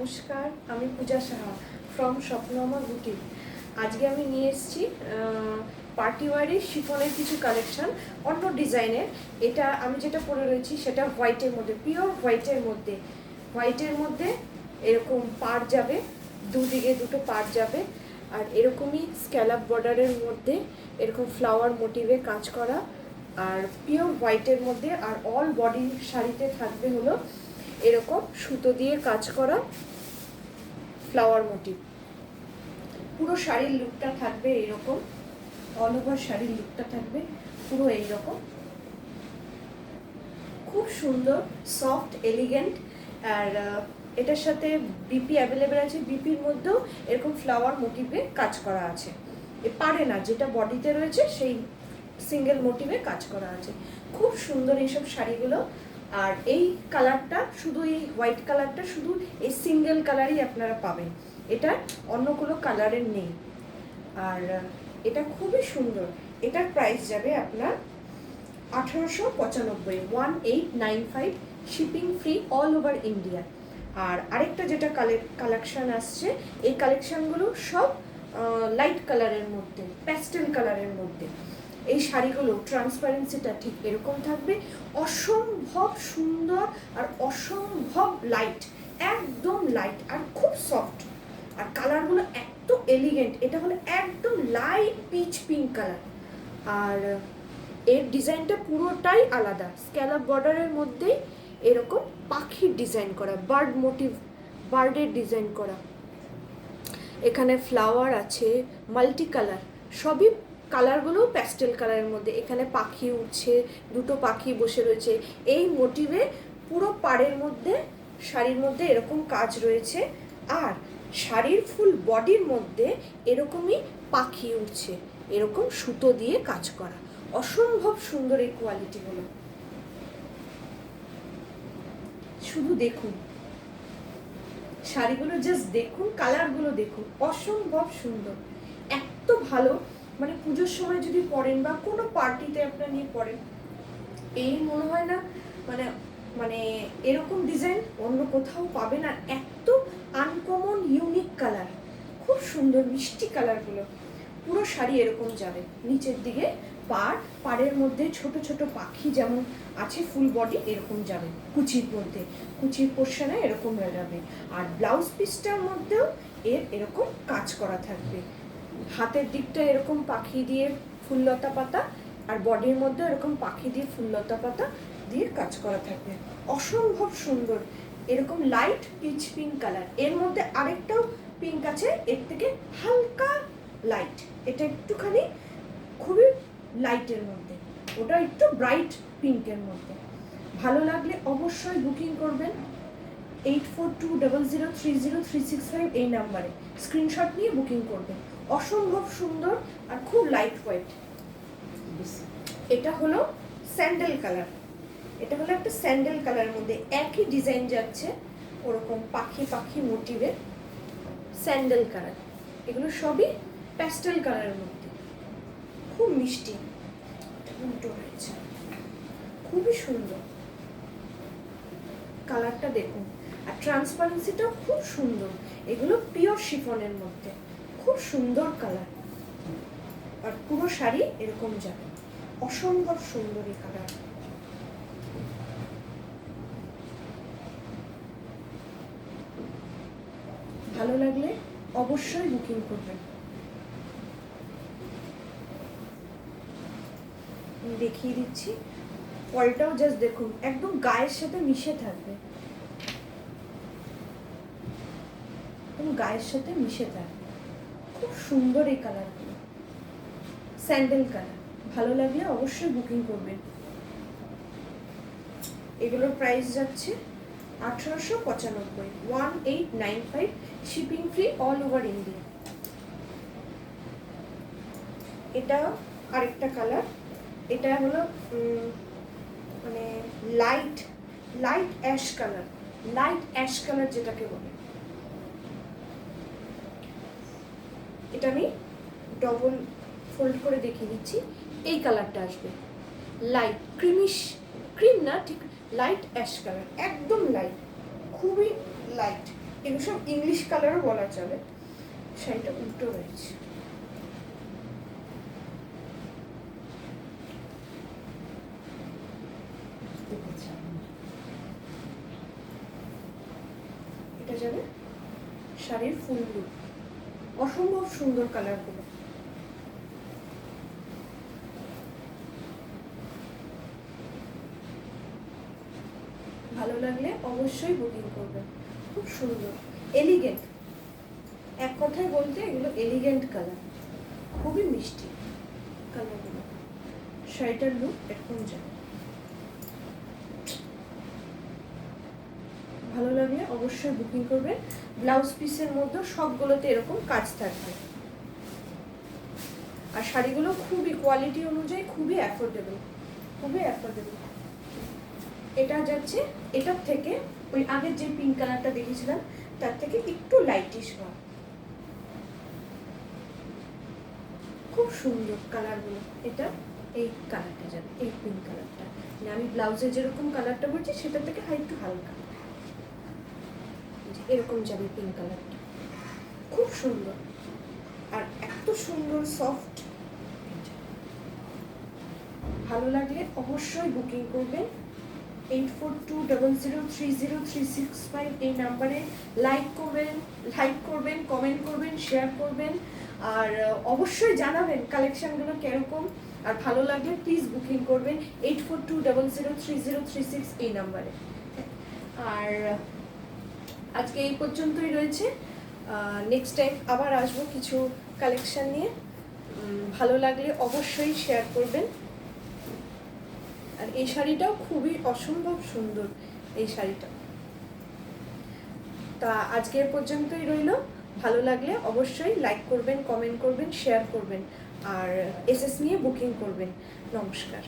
নমস্কার, আমি পূজা সাহা ফ্রম স্বপ্ন আমার বুটিক। আজকে আমি নিয়ে এসেছি পার্টি ওয়ারের শিফনের কিছু কালেকশন অন্য ডিজাইনের। এটা আমি যেটা পরে রয়েছি সেটা হোয়াইটের মধ্যে, পিওর হোয়াইটের মধ্যে এরকম পাড় যাবে, দুদিকে দুটো পাড় যাবে। আর এরকমই স্ক্যালাপ বর্ডারের মধ্যে এরকম ফ্লাওয়ার মোটিভে কাজ করা, আর পিওর হোয়াইটের মধ্যে। আর অল বডি শাড়িতে থাকবে হলো এরকম সুতো দিয়ে কাজ করা ফ্লাওয়ার মোটিভ। পুরো শাড়ির লুকটা থাকবে এরকম, অল ওভার শাড়ির লুকটা থাকবে পুরো এইরকম, খুব সুন্দর, সফট, এলিগেন্ট। আর এটার সাথে বিপি অ্যাভেলেবেল আছে, বিপির মধ্যেও এরকম ফ্লাওয়ার মোটিভে কাজ করা আছে। পারে না, যেটা বডিতে রয়েছে সেই সিঙ্গেল মোটিভে কাজ করা আছে। খুব সুন্দর এইসব শাড়িগুলো। আর এই কালারটা শুধু, এই হোয়াইট কালারটা শুধু এই সিঙ্গেল কালারই আপনারা পাবেন, এটা অন্য কোনো কালারের নেই। আর এটা খুবই সুন্দর। এটার প্রাইস যাবে আপনার 1895, 1895, shipping free all over India. আর আরেকটা যেটা কালেকশন আসছে, এই কালেকশনগুলো সব লাইট কালারের মধ্যে, প্যাস্টেল কালারের মধ্যে। এই শাড়িগুলো ট্রান্সপারেন্সিটা ঠিক এরকম থাকবে, অসম্ভব সুন্দর আর অসম্ভব লাইট, একদম লাইট আর খুব সফট। আর কালারগুলো এত এলিগেন্ট। এটা হলো একদম লাইট পিচ পিঙ্ক কালার। আর এর ডিজাইনটা পুরোটাই আলাদা, স্ক্যালাপ বর্ডারের মধ্যেই এরকম পাখির ডিজাইন করা, বার্ড মোটিভ, বার্ডের ডিজাইন করা। এখানে ফ্লাওয়ার আছে, মাল্টি কালার, সবই কালারগুলো প্যাস্টেল কালারের মধ্যে। এখানে পাখি উঠছে, দুটো পাখি বসে রয়েছে এই মোটিভে। পুরো পাড়ের মধ্যে, শাড়ির মধ্যে এরকম কাজ রয়েছে। আর শাড়ির ফুল বডির মধ্যে এরকমই পাখি উঠছে, এরকম সুতো দিয়ে কাজ করা। অসম্ভব সুন্দর এই কোয়ালিটিগুলো, শুধু দেখুন শাড়িগুলো, জাস্ট দেখুন, কালারগুলো দেখুন, অসম্ভব সুন্দর, এত ভালো। মানে পুজোর সময় যদি পরেন বা কোনো পার্টিতে আপনারা নিয়ে পরেন, এই মনে হয় না মানে মানে এরকম ডিজাইন অন্য কোথাও পাবেন। আর এত আনকমন ইউনিক কালার, খুব সুন্দর মিষ্টি কালারগুলো। পুরো শাড়ি এরকম যাবে, নিচের দিকে পাড়ের মধ্যে ছোট ছোট পাখি যেমন আছে, ফুল বডি এরকম যাবে, কুচির মধ্যে, কুচির পোর্শনে এরকম যাবে। আর ব্লাউজ পিসটার মধ্যেও এরকম কাজ করা থাকবে। হাতের দিকটা এরকম পাখি দিয়ে ফুললতা পাতা, আর বডির মধ্যে এরকম পাখি দিয়ে ফুললতা পাতা দিয়ে কাজ করা থাকবে। অসম্ভব সুন্দর, এরকম লাইট পিচ পিঙ্ক কালার। এর মধ্যে আরেকটাও পিঙ্ক আছে, এর থেকে হালকা লাইট, এটা একটুখানি খুবই লাইটের মধ্যে, ওটা একটু ব্রাইট পিঙ্কের মধ্যে। ভালো লাগলে অবশ্যই বুকিং করবেন 8420030365 এই নাম্বারে স্ক্রিনশট নিয়ে বুকিং করবেন। অসম্ভব সুন্দর আর খুব লাইট ওয়েট। এটা হলো স্যান্ডেল কালার, এটা হলো একটা স্যান্ডেল কালারের মধ্যে একই ডিজাইন যাচ্ছে, ওরকম পাখি পাখি মোটিভে স্যান্ডেল কালার। এগুলো সবই প্যাস্টেল কালারের মধ্যে, খুব মিষ্টি, উল্টো হয়েছে, খুবই সুন্দর কালারটা দেখুন। আর ট্রান্সপারেন্সিটাও খুব সুন্দর। এগুলো পিওর শিফনের মধ্যে, খুব সুন্দর কালার। আর পুরো শাড়ি এরকম যাবে, অসম্ভব সুন্দর এই কালার। ভালো লাগলে অবশ্যই বুকিং করবেন। দেখিয়ে দিচ্ছি, ফলটাও জাস্ট দেখুন, একদম গায়ের সাথে মিশে থাকবে, গায়ের সাথে মিশে থাকবে। খুব সুন্দর এই কালারগুলো, স্যান্ডেল কালার। ভালো লাগলে অবশ্যই বুকিং করবেন। এগুলোর প্রাইস যাচ্ছে 1895, 1895, shipping free all over India. এটা আরেকটা কালার, এটা হলো মানে light ash colour, light ash colour যেটাকে বলে। এটা আমি ডবল ফোল্ড করে দেখিয়ে দিচ্ছি। এই কালারটা আসবে লাইট ক্রিমিশ, ক্রিম না ঠিক, লাইট অ্যাশ কালার, একদম লাইট, খুবই লাইট। এগুলো সব ইংলিশ কালারও বলা চলে। শাড়িটা উল্টো রয়েছে। এটা যাবে শাড়ির ফুল লুক। অসম্ভব সুন্দর কালারগুলো। ভালো লাগলে অবশ্যই বুকিং করবেন। খুব সুন্দর, এলিগেন্ট, এক কথায় বলতে এগুলো এলিগেন্ট কালার, খুবই মিষ্টি কালারগুলো। শাড়িটার লুক এরকম যাবে। ভালো লাগলে অবশ্যই বুকিং করবেন। ব্লাউজ পিসের মধ্যে সবগুলোতে এরকম কাজ থাকবে। আর শাড়িগুলো খুবই কোয়ালিটি অনুযায়ী খুবই অ্যাফোর্ডেবল, খুবই অ্যাফোর্ডেবল। এটা যাচ্ছে এটার থেকে ওই আগের যে পিঙ্ক কালারটা দেখেছিলাম তার থেকে একটু লাইটিশ হয়। খুব সুন্দর কালারগুলো। এটা এই কালারটা যাবে, এই পিঙ্ক কালারটা, মানে আমি ব্লাউজে যেরকম কালারটা বলছি সেটা থেকে একটু হালকা এরকম যাবে পিঙ্ক কালারটা। খুব সুন্দর আর এত সুন্দর সফট। ভালো লাগলে অবশ্যই বুকিং করবেন। 8420030365 এই নাম্বারে লাইক করবেন, কমেন্ট করবেন, শেয়ার করবেন। আর অবশ্যই জানাবেন কালেকশনগুলো কিরকম। আর ভালো লাগলে প্লিজ বুকিং করবেন 8420030336 এই নাম্বারে। আর আজকে এই পর্যন্তই রয়েছে। নেক্সট টাইম আবার আসবো কিছু কালেকশন নিয়ে। ভালো লাগলে অবশ্যই শেয়ার করবেন। আর এই শাড়িটাও খুবই অসম্ভব সুন্দর, এই শাড়িটা। তা আজকের পর্যন্তই রইল। ভালো লাগলে অবশ্যই লাইক করবেন, কমেন্ট করবেন, শেয়ার করবেন আর এসএস নিয়ে বুকিং করবেন। নমস্কার।